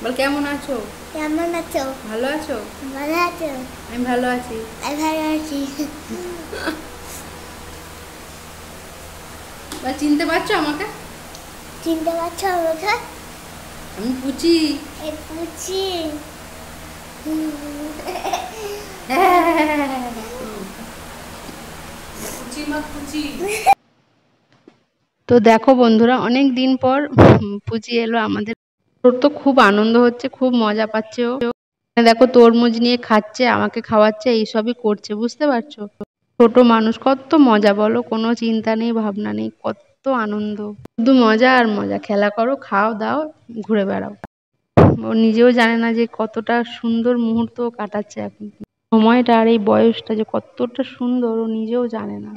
বল কেমন আছো? কেমন আছো? ভালো আছো? ভালো আছো? আমি ভালো আছি। আমি ভালো আছি। বা চিনতে পারছো আমাকে? চিনতে পারছো আমাকে? আমি পুচি। এই পুচি। পুচি মা পুচি। তো দেখো বন্ধুরা, অনেক দিন পর পুচি এলো আমাদের। তোর তো খুব আনন্দ হচ্ছে, খুব মজা পাচ্ছে ও। দেখো তরমুজ নিয়ে খাচ্ছে, আমাকে খাওয়াচ্ছে, এইসবই করছে, বুঝতে পারছো? ছোট মানুষ, কত মজা বলো, কোনো চিন্তা নেই, ভাবনা নেই, কত আনন্দ। শুধু মজা আর মজা, খেলা করো, খাও দাও, ঘুরে বেড়াও। ও নিজেও জানে না যে কতটা সুন্দর মুহূর্ত ও কাটাচ্ছে এখন। সময়টা আর এই বয়সটা যে কতটা সুন্দর ও নিজেও জানে না।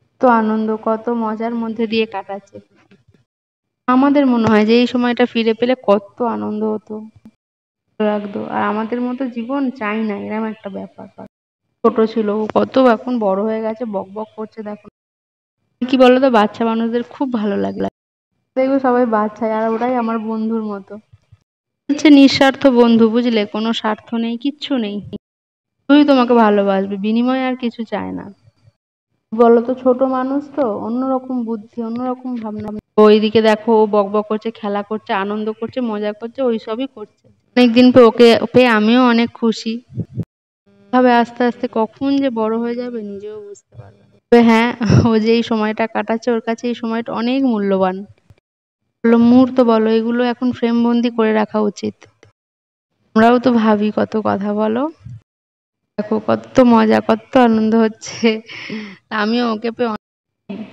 কত আনন্দ, কত মজার মধ্যে দিয়ে কাটাচ্ছে। আমাদের মনে হয় যে এই সময়টা ফিরে পেলে কত আনন্দ হতো, ভালো লাগতো। আর আমাদের মতো জীবন চাই না, এরকম একটা ব্যাপার। ছোট ছিল ও, কত এখন বড় হয়ে গেছে, বক বক করছে দেখো। কি বলতো, বাচ্চা মানুষদের খুব ভালো লাগে। দেখবে সবাই বাচ্চা, আর ওরাই আমার বন্ধুর মতো। হচ্ছে নিঃস্বার্থ বন্ধু, বুঝলে, কোনো স্বার্থ নেই, কিচ্ছু নেই। তুই তোমাকে ভালোবাসবে, বিনিময়ে আর কিছু চায় না। বলতো, ছোট মানুষ তো, অন্যরকম বুদ্ধি, অন্যরকম ভাবনা। ওইদিকে দেখো ও বক বক করছে, খেলা করছে, আনন্দ করছে, মজা করছে, ওই সবই করছে। অনেকদিন পর ওকে পেয়ে আমিও অনেক খুশি। ভাবে আস্তে আস্তে কখন যে বড় হয়ে যাবে নিজেও বুঝতে পারবে না। তবে হ্যাঁ, ও যে এই সময়টা কাটাচ্ছে, ওর কাছে এই সময়টা অনেক মূল্যবান। বলো মুহূর্ত, বলো এগুলো এখন ফ্রেম বন্দি করে রাখা উচিত। আমরাও তো ভাবি কত কথা, বলো। দেখো কত মজা, কত আনন্দ হচ্ছে। আমিও ওকে পেয়ে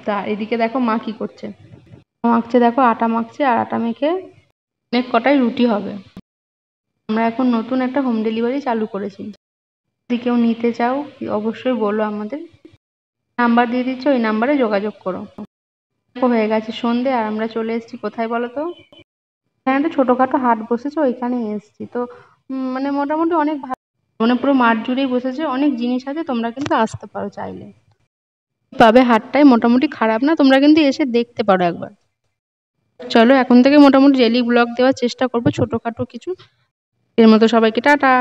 তা এদিকে দেখো মা কি করছে, মাখছে, দেখো আটা মাখছে, আর আটা মেখে অনেক কটাই রুটি হবে। আমরা এখন নতুন একটা হোম ডেলিভারি চালু করেছি। যদি কেউ নিতে চাও অবশ্যই বলো, আমাদের নাম্বার দিয়ে দিচ্ছি, ওই নাম্বারে যোগাযোগ করো। দেখো হয়ে গেছে সন্ধে, আর আমরা চলে এসেছি কোথায় বলো তো? এখানে একটা ছোটখাটো হাট বসেছে, ওইখানে এসেছি তো। মানে মোটামুটি অনেক ভালো, মানে পুরো মাঠ জুড়েই বসেছে, অনেক জিনিস আছে, তোমরা কিন্তু আসতে পারো চাইলে। পাবে, হাটটাই মোটামুটি খারাপ না, তোমরা কিন্তু এসে দেখতে পারো একবার। চলো এখন থেকে মোটামুটি ডেইলি ব্লগ দেওয়ার চেষ্টা করবো, ছোটখাটো কিছু। এর মতো সবাইকে টাটা।